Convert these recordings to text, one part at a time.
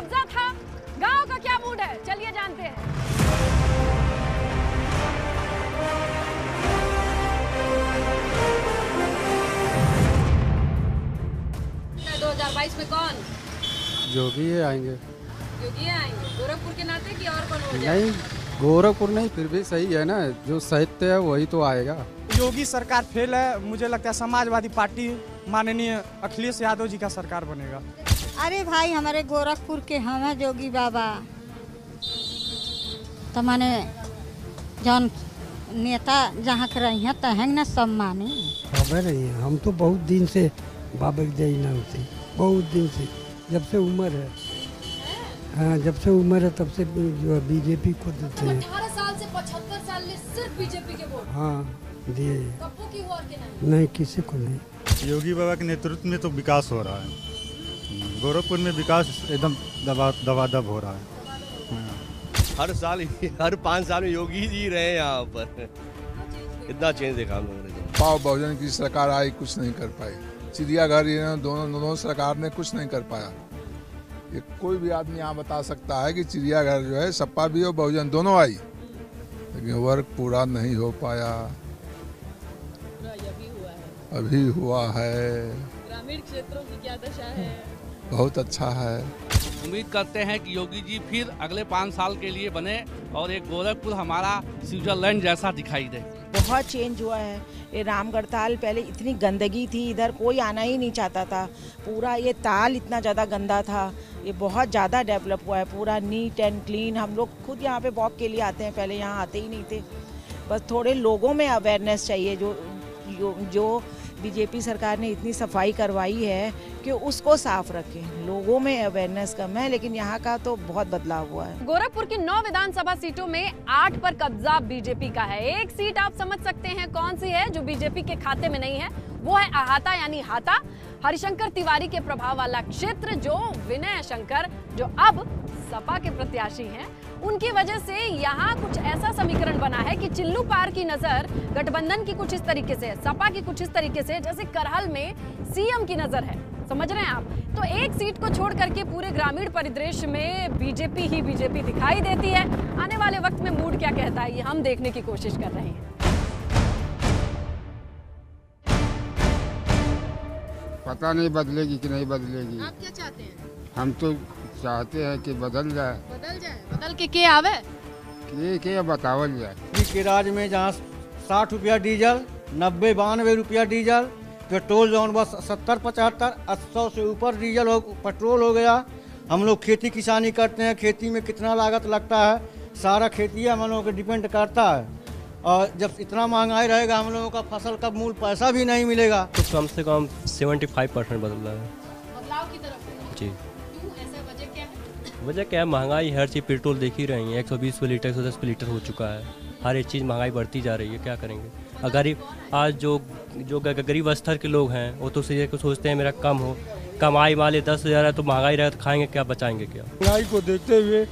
कब्जा था। गांव का क्या मूड है, चलिए जानते हैं। 2022 में कौन? योगी आएंगे। योगी आएंगे गोरखपुर के नाते कि और कौन हो जाएगा? नहीं, गोरखपुर नहीं, फिर भी सही है ना, जो साहित्य है वही तो आएगा। योगी सरकार फेल है, मुझे लगता है समाजवादी पार्टी माननीय अखिलेश यादव जी का सरकार बनेगा। अरे भाई हमारे गोरखपुर के हम हैं जोगी बाबा, तो माने जौन नेता जहाँ के रही हैं तहें न सब माने। खबर नहीं है, हम तो बहुत दिन से बाबा जय नाम से, बहुत दिन से, जब से उम्र है। हाँ, जब से उम्र है तब से जो बीजेपी को देते हैं। 18 साल से 75 साल में सिर्फ बीजेपी के वोट। हाँ दिए। कप्पू की और के नहीं? नहीं, किसी को नहीं। योगी बाबा के नेतृत्व में तो विकास हो रहा है। गोरखपुर में विकास एकदम दबादब हो रहा है। हर साल हर 5 साल में योगी जी रहे यहाँ पर, इतना चेंज देखा हम लोगों ने। पाव बहुजन की सरकार आई, कुछ नहीं कर पाई। चिड़ियाघर ये दोनों सरकार ने कुछ नहीं कर पाया। ये कोई भी आदमी यहाँ बता सकता है कि चिड़ियाघर जो है सपा भी और बहुजन दोनों आई, लेकिन वर्क पूरा नहीं हो पाया। अभी हुआ है। ग्रामीण क्षेत्रों की क्या दशा है? बहुत अच्छा है। उम्मीद करते हैं कि योगी जी फिर अगले 5 साल के लिए बने और एक गोरखपुर हमारा स्विट्जरलैंड जैसा दिखाई दे। बहुत चेंज हुआ है। ये रामगढ़ ताल पहले इतनी गंदगी थी, इधर कोई आना ही नहीं चाहता था। पूरा ये ताल इतना ज़्यादा गंदा था, ये बहुत ज़्यादा डेवलप हुआ है। पूरा नीट एंड क्लीन। हम लोग खुद यहाँ पे वॉक के लिए आते हैं, पहले यहाँ आते ही नहीं थे। बस थोड़े लोगों में अवेयरनेस चाहिए। जो बीजेपी सरकार ने इतनी सफाई करवाई है कि उसको साफ रखें। लोगों में अवेयरनेस कम है, लेकिन यहाँ का तो बहुत बदलाव हुआ है। गोरखपुर की 9 विधानसभा सीटों में 8 पर कब्जा बीजेपी का है। एक सीट आप समझ सकते हैं कौन सी है जो बीजेपी के खाते में नहीं है, वो है अहाता यानी हाता, हरिशंकर तिवारी के प्रभाव वाला क्षेत्र। जो विनय शंकर जो अब सपा के प्रत्याशी हैं, उनकी वजह से यहाँ कुछ ऐसा समीकरण बना है कि चिल्लू पार की नजर गठबंधन की कुछ इस तरीके से है, सपा की कुछ इस तरीके से, जैसे करहल में सीएम की नजर है। समझ रहे हैं आप? तो एक सीट को छोड़ करके पूरे ग्रामीण परिदृश्य में बीजेपी ही बीजेपी दिखाई देती है। आने वाले वक्त में मूड क्या कहता है, ये हम देखने की कोशिश कर रहे हैं। पता नहीं बदलेगी कि नहीं बदलेगी। आप क्या चाहते हैं? हम तो चाहते हैं कि बदल जाए। बदल जाए? बदल के आवे? के बतावल जाए। के राज्य में जहाँ 60 रुपया डीजल, 90-92 रुपया डीजल, पेट्रोल जो बस 70-75, 100 से ऊपर डीजल हो, पेट्रोल हो गया। हम लोग खेती किसानी करते हैं, खेती में कितना लागत लगता है, सारा खेती हम लोगों को डिपेंड करता है। और जब इतना महंगाई रहेगा, हम लोगों का फसल का मूल पैसा भी नहीं मिलेगा। तो कम से कम 75% बदल रहा है। बदलाव की तरफ जी। क्यों ऐसा? वजह क्या है? वजह क्या है? महंगाई हर चीज़, पेट्रोल देख ही रही है, 120 पे लीटर, 110 पे लीटर हो चुका है। हर एक चीज़ महंगाई बढ़ती जा रही है, क्या करेंगे? अगर आज जो गरीब स्तर के लोग हैं, वो तो सोचते हैं मेरा कम हो, कमाई वाले 10,000 है तो महंगाई रहे तो खाएंगे क्या, बचाएंगे क्या? महंगाई को देखते हुए,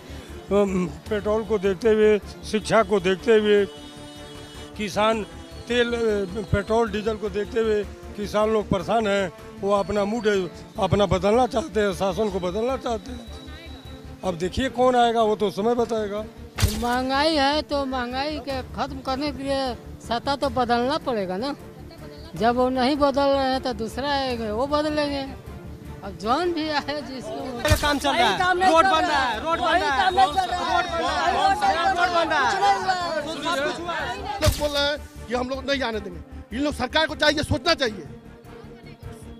पेट्रोल को देखते हुए, शिक्षा को देखते हुए, किसान तेल पेट्रोल डीजल को देखते हुए किसान लोग परेशान हैं। वो अपना मूड अपना बदलना चाहते हैं, शासन को बदलना चाहते हैं। अब देखिए कौन आएगा, वो तो समय बताएगा। महंगाई है तो महंगाई के खत्म करने के लिए सत्ता तो बदलना पड़ेगा ना। जब वो नहीं बदल रहे हैं तो दूसरा आएगा, वो बदलेंगे। अब जौन भी आए जिसको काम चल रहा है, रोड बन रहा है, रोड बन रहा है, रोड बन रहा है। लोग बोल रहे हैं कि हम लोग नहीं आने देंगे। इन लोग सरकार को चाहिए सोचना चाहिए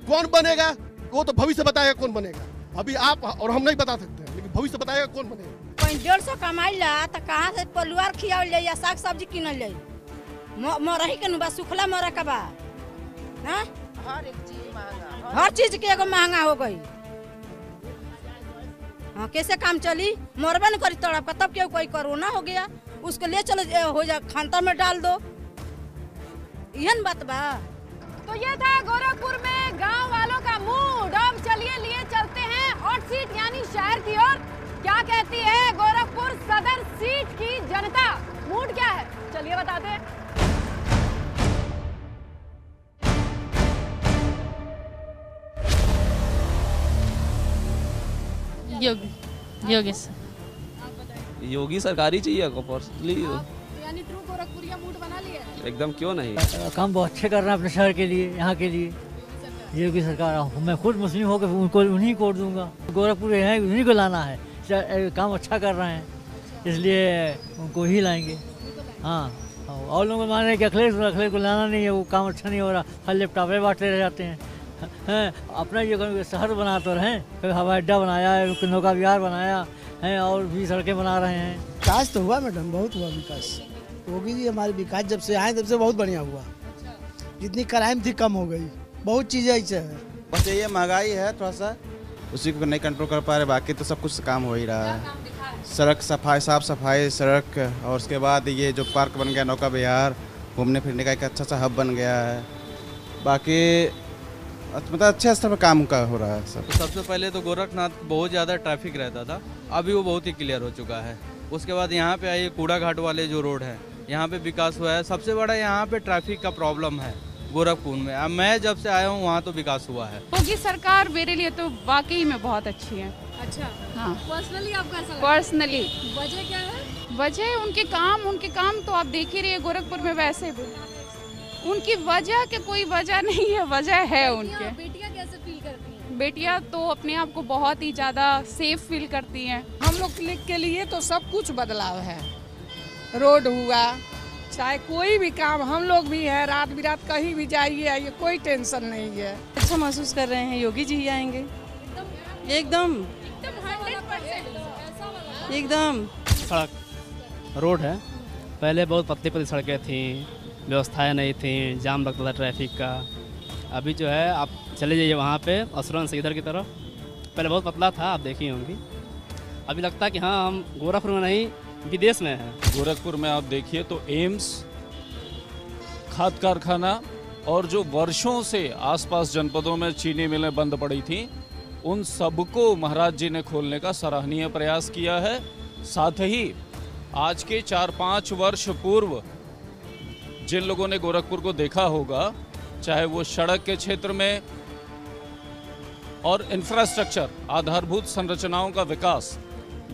कौन बनेगा, वो तो भविष्य बताएगा कौन बनेगा। अभी आप और हम नहीं बता सकते हैं, लेकिन भविष्य बताएगा कौन बनेगा। 150 कमाई ला तो कहाँ से परिवार खियावल जाए या साग सब्जी किनल जाए? मरही के बा सुखला मरा का बा। हर चीज के एगो महंगा हो गई। हाँ, कैसे काम चली? मरबे न करी तड़प का, तब क्यों कोई कोरोना हो गया, उसको ले चलो हो जा खानता में डाल दो। यह बात बा। तो ये था गोरखपुर में गांव वालों का मूड। अब चलिए लिए चलते हैं हॉट सीट यानी शहर की ओर। क्या कहती है गोरखपुर सदर सीट की जनता? मूड क्या है, चलिए बताते हैं। योगी योगी योगी सरकारी चाहिए पर्सनली, यानी ट्रू गोरखपुरिया मूड बना लिया है। एकदम क्यों नहीं। काम बहुत अच्छे कर रहे हैं अपने शहर के लिए, यहाँ के लिए। योगी सरकार, मैं खुद मुस्लिम होकर उनको उन्हीं को वोट दूंगा। गोरखपुर है, उन्हीं को लाना है, काम अच्छा कर रहे हैं इसलिए उनको ही लाएंगे। हाँ, और लोग मान रहे हैं कि अखिलेश को लाना नहीं है, वो काम अच्छा नहीं हो रहा, हर लैपटॉपे बांटते रह जाते हैं। अपना ये शहर बना तो रहे, हवाई अड्डा बनाया है, नौका विहार बनाया है और भी सड़कें बना रहे हैं। विकास तो हुआ मैडम, बहुत हुआ विकास। योगी जी हमारे विकास जब से आए तब से बहुत बढ़िया हुआ। जितनी क्राइम थी कम हो गई, बहुत चीज़ें ऐसे है। बस ये महंगाई है थोड़ा सा, उसी को नहीं कंट्रोल कर पा रहे, बाकी तो सब कुछ काम हो ही रहा है। सड़क सफाई, साफ सफाई सड़क, और उसके बाद ये जो पार्क बन गया नौका विहार, घूमने फिरने का एक अच्छा सा हब बन गया है। बाकी मतलब अच्छे स्तर पर काम का हो रहा है सब। तो सबसे पहले तो गोरखनाथ बहुत ज़्यादा ट्रैफिक रहता था, अभी वो बहुत ही क्लियर हो चुका है। उसके बाद यहाँ पे आइए कूड़ा घाट वाले जो रोड है, यहाँ पे विकास हुआ है। सबसे बड़ा यहाँ पे ट्रैफिक का प्रॉब्लम है गोरखपुर में। अब मैं जब से आया हूँ वहाँ तो विकास हुआ है। योगी सरकार मेरे लिए तो वाकई में बहुत अच्छी है। अच्छा, हाँ, पर्सनली आपको ऐसा लगता है? पर्सनली वजह क्या है? वजह उनके काम तो आप देख ही रही है गोरखपुर में। वैसे भी उनकी वजह के कोई वजह नहीं है, वजह है उनके। बेटियां कैसे फील करती हैं? बेटियां तो अपने आप को बहुत ही ज़्यादा सेफ फील करती हैं। हम लोग के लिए तो सब कुछ बदलाव है। रोड हुआ, चाहे कोई भी काम, हम लोग भी है, रात बिरात कहीं भी जाइए आइए, कोई टेंशन नहीं है। अच्छा महसूस कर रहे हैं, योगी जी ही आएंगे एकदम एकदम। सड़क, रोड है, पहले बहुत पतली सड़कें थी, व्यवस्थाएं नहीं थी, जाम लगता था ट्रैफिक का। अभी जो है आप चले जाइए वहाँ पे असुरन से इधर की तरफ, पहले बहुत पतला था, आप देखी होंगी। अभी लगता है कि हाँ हम गोरखपुर में नहीं विदेश में हैं। गोरखपुर में आप देखिए तो एम्स, खाद कारखाना, और जो वर्षों से आसपास जनपदों में चीनी मिलें बंद पड़ी थीं, उन सबको महाराज जी ने खोलने का सराहनीय प्रयास किया है। साथ ही आज के 4-5 वर्ष पूर्व जिन लोगों ने गोरखपुर को देखा होगा, चाहे वो सड़क के क्षेत्र में और इंफ्रास्ट्रक्चर, आधारभूत संरचनाओं का विकास,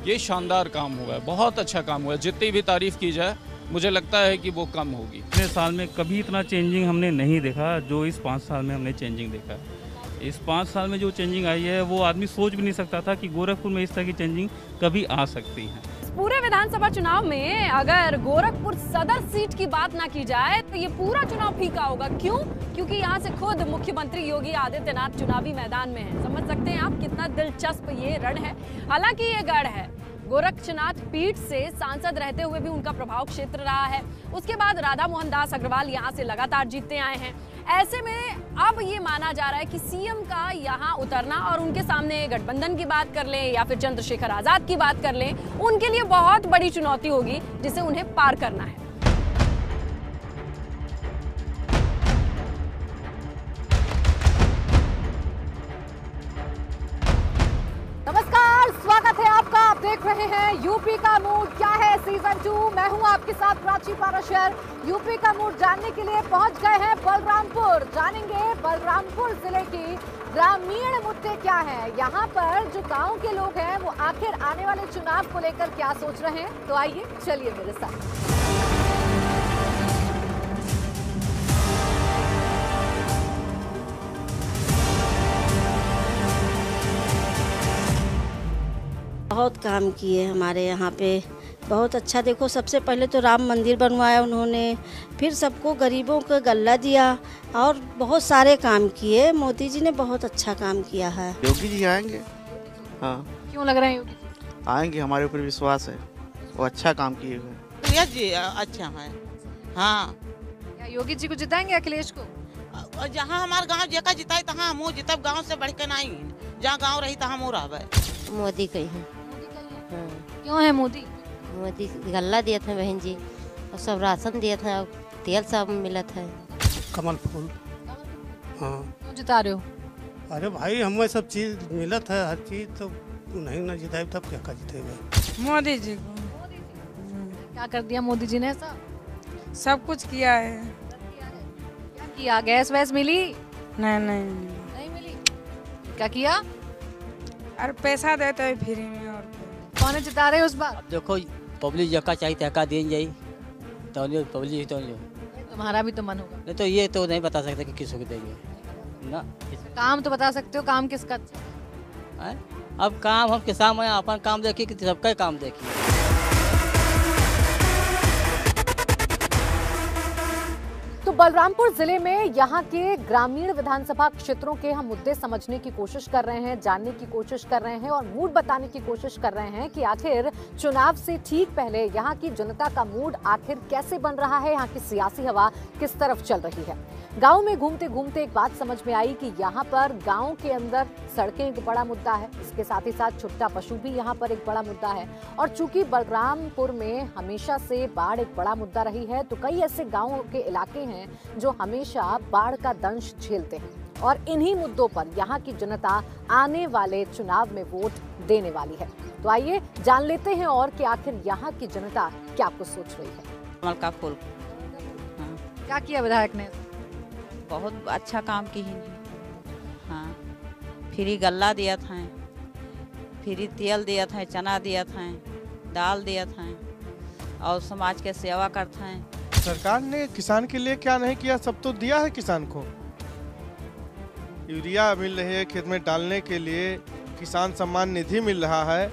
ये शानदार काम हुआ है, बहुत अच्छा काम हुआ है। जितनी भी तारीफ की जाए मुझे लगता है कि वो कम होगी। इतने साल में कभी इतना चेंजिंग हमने नहीं देखा जो इस 5 साल में हमने चेंजिंग देखा है। इस 5 साल में जो चेंजिंग आई है वो आदमी सोच भी नहीं सकता था कि गोरखपुर में इस तरह की चेंजिंग कभी आ सकती है। पूरे विधानसभा चुनाव में अगर गोरखपुर सदर सीट की बात ना की जाए तो ये पूरा चुनाव फीका होगा। क्यों? क्योंकि यहाँ से खुद मुख्यमंत्री योगी आदित्यनाथ चुनावी मैदान में हैं। समझ सकते हैं आप कितना दिलचस्प ये रण है। हालांकि ये गढ़ है, गोरक्षनाथ पीठ से सांसद रहते हुए भी उनका प्रभाव क्षेत्र रहा है। उसके बाद राधा मोहन दास अग्रवाल यहाँ से लगातार जीतते आए हैं। ऐसे में अब ये माना जा रहा है कि सीएम का यहाँ उतरना और उनके सामने गठबंधन की बात कर लें या फिर चंद्रशेखर आजाद की बात कर लें, उनके लिए बहुत बड़ी चुनौती होगी जिसे उन्हें पार करना है। नमस्कार, स्वागत है आपका। आप देख रहे हैं यूपी का मूड क्या है सीजन 2। मैं हूं आपके साथ प्राची पाराशर। यूपी का मूड जानने के लिए पहुंच गए हैं बलरामपुर। जानेंगे बलरामपुर जिले की ग्रामीण मुद्दे क्या हैं, यहाँ पर जो गांव के लोग हैं वो आखिर आने वाले चुनाव को लेकर क्या सोच रहे हैं। तो आइए चलिए मेरे साथ। बहुत काम किए हमारे यहाँ पे, बहुत अच्छा। देखो सबसे पहले तो राम मंदिर बनवाया उन्होंने, फिर सबको गरीबों को गल्ला दिया और बहुत सारे काम किए। मोदी जी ने बहुत अच्छा काम किया है। योगी जी आएंगे। हाँ, क्यों लग रहे हैं योगी आएंगे? हमारे ऊपर विश्वास है, वो अच्छा काम किए हुए। जी अच्छा है। हाँ, क्या योगी जी को जिताएंगे अखिलेश को? और जहाँ हमारा गांव जेका जिताई तहाँ हम जितब, गांव से बढ़ के नहीं। जहाँ गांव रही तहाँ मोर आवे। मोदी कही है। क्यों है मोदी? मोदी गल्ला दिए थे बहन जी, और सब राशन दिए थे, तेल सब मिला था। कमल फूल। हाँ। क्यों जिता रहे हो? अरे भाई हमें सब चीज मिला था, हर चीज तो नहीं ना जिताए तब क्या जीतेगा? मोदी जी को। क्या कर दिया मोदी जी ने? सब कुछ किया है। क्या किया? गैस वैस मिली? नहीं मिली। क्या किया? अरे पैसा देते हैं फ्री में। और कौन जिता रहे उस बार? देखो पब्लिक जका चाहिए तका दें जाई तो पब्लिक तो तुम्हारा भी तो मन होगा। नहीं तो ये तो नहीं बता सकते कि किसको देंगे ना। काम तो बता सकते हो, काम किसका? अब काम हम किसान हैं, अपन काम देखिए कि सबका काम देखिए। तो बलरामपुर जिले में यहाँ के ग्रामीण विधानसभा क्षेत्रों के हम मुद्दे समझने की कोशिश कर रहे हैं, जानने की कोशिश कर रहे हैं और मूड बताने की कोशिश कर रहे हैं कि आखिर चुनाव से ठीक पहले यहाँ की जनता का मूड आखिर कैसे बन रहा है, यहाँ की सियासी हवा किस तरफ चल रही है। गांव में घूमते घूमते एक बात समझ में आई कि यहाँ पर गांव के अंदर सड़कें एक बड़ा मुद्दा है, इसके साथ ही साथ छुट्टा पशु भी यहाँ पर एक बड़ा मुद्दा है। और चूंकि बलरामपुर में हमेशा से बाढ़ एक बड़ा मुद्दा रही है, तो कई ऐसे गाँव के इलाके हैं जो हमेशा बाढ़ का दंश झेलते हैं और इन्हीं मुद्दों पर यहाँ की जनता आने वाले चुनाव में वोट देने वाली है। तो आइए जान लेते हैं और कि आखिर यहाँ की जनता क्या कुछ सोच रही है। कमल का फूल। क्या किया विधायक ने? बहुत अच्छा काम की है। हाँ, फ्री गल्ला दिया था, फ्री तेल दिया था, चना दिया था, दाल दिया था और समाज के सेवा करते हैं। सरकार ने किसान के लिए क्या नहीं किया, सब तो दिया है किसान को। यूरिया मिल रही है खेत में डालने के लिए, किसान सम्मान निधि मिल रहा है,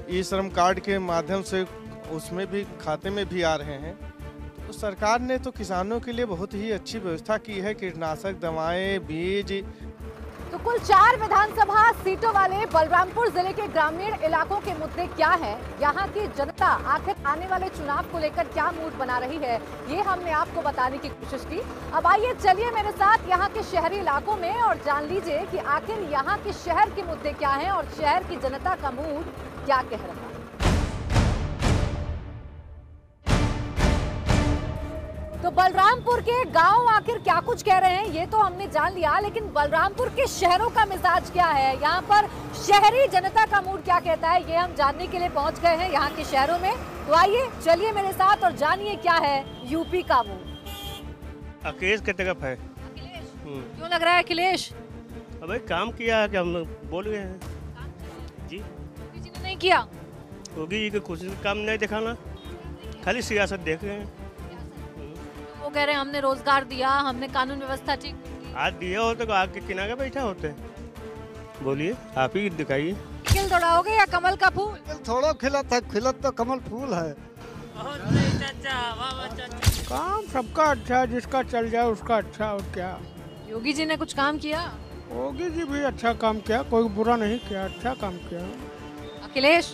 ई श्रम कार्ड के माध्यम से उसमें भी खाते में भी आ रहे हैं। तो सरकार ने तो किसानों के लिए बहुत ही अच्छी व्यवस्था की है, कीटनाशक दवाएं, बीज। तो कुल 4 विधानसभा सीटों वाले बलरामपुर जिले के ग्रामीण इलाकों के मुद्दे क्या हैं, यहाँ की जनता आखिर आने वाले चुनाव को लेकर क्या मूड बना रही है, ये हमने आपको बताने की कोशिश की। अब आइए चलिए मेरे साथ यहाँ के शहरी इलाकों में और जान लीजिए कि आखिर यहाँ के शहर के मुद्दे क्या हैं और शहर की जनता का मूड क्या कह रहा है। तो बलरामपुर के गांव आखिर क्या कुछ कह रहे हैं ये तो हमने जान लिया, लेकिन बलरामपुर के शहरों का मिजाज क्या है, यहाँ पर शहरी जनता का मूड क्या कहता है, ये हम जानने के लिए पहुंच गए हैं यहाँ के शहरों में। तो आइए चलिए मेरे साथ और जानिए क्या है यूपी का मूड। अखिलेश की तरफ है। क्यों लग रहा है अखिलेश? अबे काम किया है कि हम बोल गए हैं जी। योगी जी ने नहीं किया? योगी जी की कोशिश काम नहीं दिखाना, खाली सियासत देख रहे हैं। वो कह रहे हैं हमने रोजगार दिया, हमने कानून व्यवस्था ठीक की। आज दिए होते तो आग के किनारे बैठा होते। बोलिए, आप ही दिखाइए। खिल दौड़ाओगे या कमल का फूल? थोड़ा खिलत है, खिलत तो कमल फूल है। काम सबका अच्छा है, जिसका चल जाए उसका अच्छा। और क्या योगी जी ने कुछ काम किया? योगी जी भी अच्छा काम किया, कोई बुरा नहीं किया, अच्छा काम किया। अखिलेश?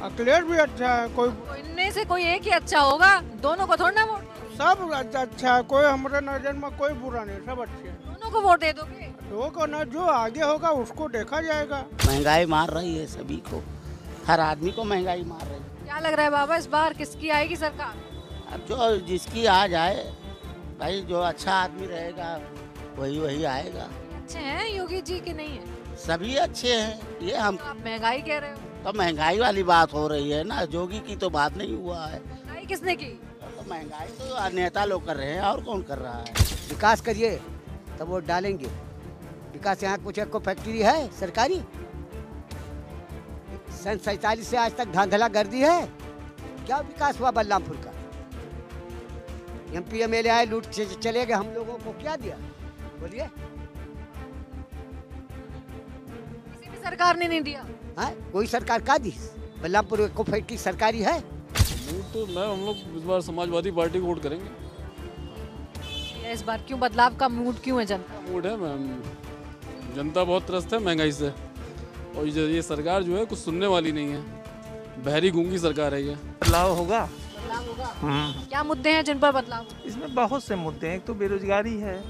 अखिलेश भी अच्छा है। कोई इनमें से कोई एक ही अच्छा होगा, दोनों को थोड़ा ना वोट? सब अच्छा है, कोई हमारे नजर में कोई बुरा नहीं, सब अच्छे हैं। दोनों को वोट दे दोगे? दो को ना, जो आगे होगा उसको देखा जाएगा। महंगाई मार रही है सभी को, हर आदमी को महंगाई मार रही है। क्या लग रहा है बाबा, इस बार किसकी आएगी सरकार? अब जो जिसकी आ जाए भाई, जो अच्छा आदमी रहेगा वही आएगा। अच्छे हैं योगी जी के नहीं है? सभी अच्छे हैं। ये हम आप महंगाई कह रहे हो? तो महंगाई वाली बात हो रही है ना, योगी की तो बात नहीं हुआ है। महंगाई किसने की? तो महंगाई तो नेता लोग कर रहे हैं, और कौन कर रहा है। विकास करिए तब वोट डालेंगे। विकास यहाँ कुछ एक को फैक्ट्री है सरकारी, सन 47 से आज तक धांधला गर्दी है। क्या विकास हुआ बलरामपुर का? MP MLA आए, लूट चले गए, हम लोगों को क्या दिया बोलिए? किसी भी सरकार ने नहीं दिया। हाँ, कोई सरकार का दी? बलरामपुर को फैक्ट्री सरकारी है। तो हम लोग इस बार समाजवादी पार्टी को वोट करेंगे। इस बार क्यों बदलाव का मूड क्यों है? जनता मूड है मैम, जनता बहुत त्रस्त है महंगाई से, और ये सरकार जो है कुछ सुनने वाली नहीं है, बहरी गूंगी सरकार है ये। बदलाव होगा। क्या मुद्दे हैं जिन पर बदलाव? इसमें बहुत से मुद्दे हैं। एक तो बेरोजगारी है,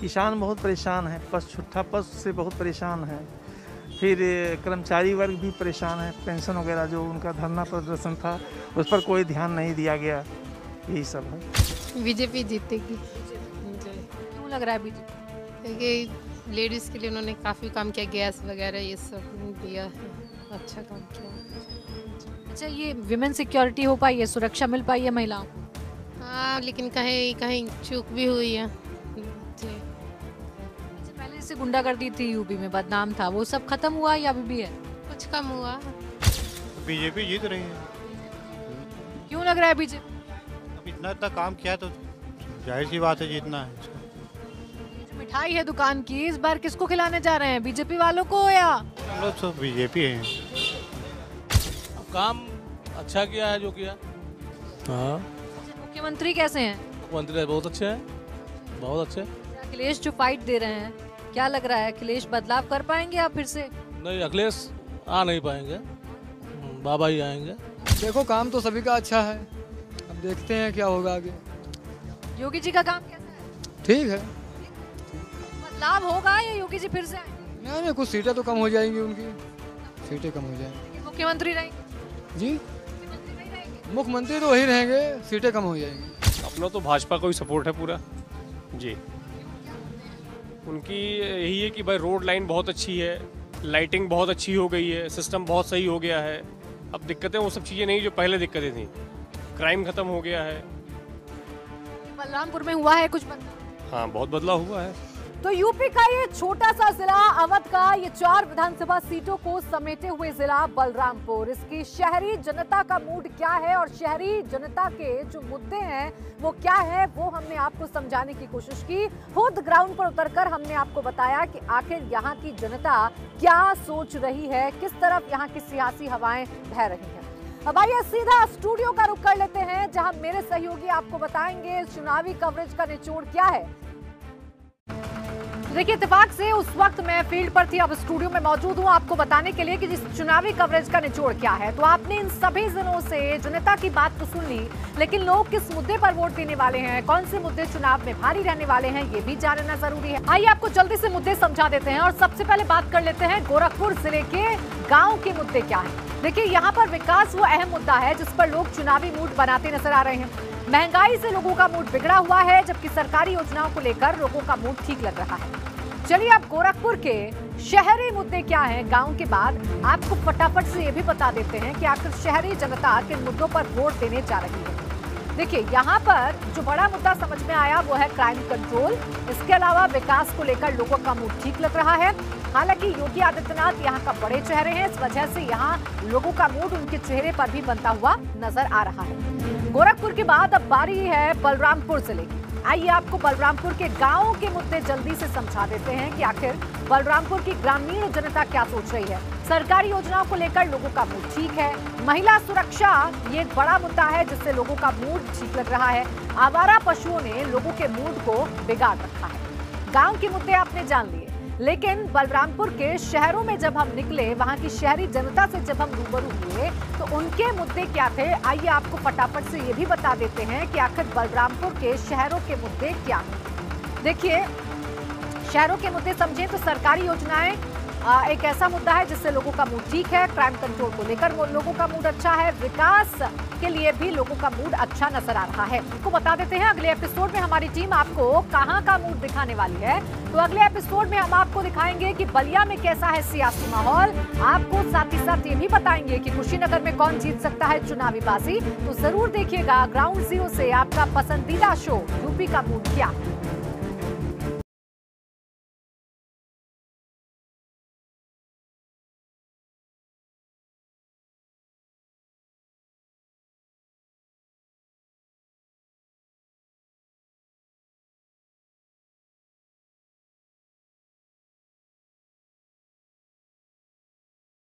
किसान बहुत परेशान है, छुट्टा पशु से बहुत परेशान है, फिर कर्मचारी वर्ग भी परेशान है, पेंशन वगैरह जो उनका धरना प्रदर्शन था उस पर कोई ध्यान नहीं दिया गया, यही सब है। बीजेपी जीतेगी। क्यों लग रहा है बीजेपी? क्योंकि लेडीज़ के लिए उन्होंने काफ़ी काम किया, गैस वगैरह ये सब दिया है, अच्छा काम किया। अच्छा, ये विमेन सिक्योरिटी हो पाई है, सुरक्षा मिल पाई है महिलाओं को? हाँ, लेकिन कहीं कहीं चूक भी हुई है जी। पहले से गुंडागर्दी थी यूपी में, बदनाम था, वो सब खत्म हुआ या अभी भी है? कुछ कम हुआ। बीजेपी जीत रही है। क्यों लग रहा है बीजेपी? अब इतना काम किया तो जाहिर सी बात है जीतना है। जो मिठाई है दुकान की, इस बार किसको खिलाने जा रहे हैं, बीजेपी वालों को या? हम लोग तो बीजेपी है। काम अच्छा किया है जो किया। हाँ, मुख्यमंत्री कैसे हैं? मुख्यमंत्री बहुत अच्छे हैं, बहुत अच्छे। अखिलेश जो फाइट दे रहे हैं, क्या लग रहा है अखिलेश बदलाव कर पाएंगे आप फिर से? नहीं, अखिलेश आ नहीं पाएंगे, बाबा ही आएंगे। देखो काम तो सभी का अच्छा है, अब देखते हैं क्या होगा आगे। योगी जी का काम कैसा है? ठीक है। बदलाव होगा या योगी जी फिर से आएंगे? नहीं, कुछ सीटें तो कम हो जाएंगी, उनकी सीटें कम हो जाएंगी। मुख्यमंत्री रहेंगे जी, मुख्यमंत्री तो वही रहेंगे, सीटें कम हो जाएंगी। अपना तो भाजपा को ही सपोर्ट है पूरा जी। उनकी यही है कि भाई रोड लाइन बहुत अच्छी है, लाइटिंग बहुत अच्छी हो गई है, सिस्टम बहुत सही हो गया है। अब दिक्कतें वो सब चीज़ें नहीं जो पहले दिक्कतें थी, क्राइम खत्म हो गया है। बलरामपुर में हुआ है कुछ बदलाव? हाँ, बहुत बदलाव हुआ है। तो यूपी का ये छोटा सा जिला अवध का ये 4 विधानसभा सीटों को समेटे हुए जिला बलरामपुर, इसकी शहरी जनता का मूड क्या है और शहरी जनता के जो मुद्दे हैं वो क्या है, वो हमने आपको समझाने की कोशिश की। खुद ग्राउंड पर उतरकर हमने आपको बताया कि आखिर यहाँ की जनता क्या सोच रही है, किस तरफ यहाँ की सियासी हवाएं बह रही हैं। अब आइए सीधा स्टूडियो का रुख कर लेते हैं, जहां मेरे सहयोगी आपको बताएंगे चुनावी कवरेज का निचोड़ क्या है। देखिए, इत्तेफाक से उस वक्त मैं फील्ड पर थी, अब स्टूडियो में मौजूद हूं आपको बताने के लिए कि जिस चुनावी कवरेज का निचोड़ क्या है। तो आपने इन सभी जिलों से जनता की बात तो सुन ली, लेकिन लोग किस मुद्दे पर वोट देने वाले हैं, कौन से मुद्दे चुनाव में भारी रहने वाले हैं, ये भी जानना जरूरी है। आइए आपको जल्दी से मुद्दे समझा देते हैं और सबसे पहले बात कर लेते हैं गोरखपुर जिले के गाँव के मुद्दे क्या है। देखिए, यहाँ पर विकास वो अहम मुद्दा है जिस पर लोग चुनावी मूड बनाते नजर आ रहे हैं। महंगाई से लोगों का मूड बिगड़ा हुआ है, जबकि सरकारी योजनाओं को लेकर लोगों का मूड ठीक लग रहा है। चलिए अब गोरखपुर के शहरी मुद्दे क्या हैं, गांव के बाद आपको फटाफट से ये भी बता देते हैं कि आखिर शहरी जनता किन मुद्दों पर वोट देने जा रही है। देखिए, यहाँ पर जो बड़ा मुद्दा समझ में आया वो है क्राइम कंट्रोल। इसके अलावा विकास को लेकर लोगों का मूड ठीक लग रहा है। हालांकि योगी आदित्यनाथ यहाँ का बड़े चेहरे हैं, इस वजह से यहाँ लोगों का मूड उनके चेहरे पर भी बनता हुआ नजर आ रहा है। गोरखपुर के बाद अब बारी है बलरामपुर जिले की। आइए आपको बलरामपुर के गांवों के मुद्दे जल्दी से समझा देते हैं कि आखिर बलरामपुर की ग्रामीण जनता क्या सोच रही है। सरकारी योजनाओं को लेकर लोगों का मूड ठीक है। महिला सुरक्षा ये एक बड़ा मुद्दा है जिससे लोगों का मूड ठीक लग रहा है। आवारा पशुओं ने लोगों के मूड को बिगाड़ रखा है। गांव के मुद्दे आपने जान लिए, लेकिन बलरामपुर के शहरों में जब हम निकले, वहां की शहरी जनता से जब हम रूबरू हुए तो उनके मुद्दे क्या थे, आइए आपको फटाफट से ये भी बता देते हैं कि आखिर बलरामपुर के शहरों के मुद्दे क्या हैं। देखिए, शहरों के मुद्दे समझें तो सरकारी योजनाएं एक ऐसा मुद्दा है जिससे लोगों का मूड ठीक है। क्राइम कंट्रोल को लेकर लोगों का मूड अच्छा है। विकास के लिए भी लोगों का मूड अच्छा नजर आ रहा है। आपको बता देते हैं अगले एपिसोड में हमारी टीम आपको कहां का मूड दिखाने वाली है। तो अगले एपिसोड में हम आपको दिखाएंगे कि बलिया में कैसा है सियासी माहौल। आपको साथ ही साथ ये भी बताएंगे कि कुशीनगर में कौन जीत सकता है चुनावी बाजी। तो जरूर देखिएगा ग्राउंड जीरो से आपका पसंदीदा शो यूपी का मूड क्या है।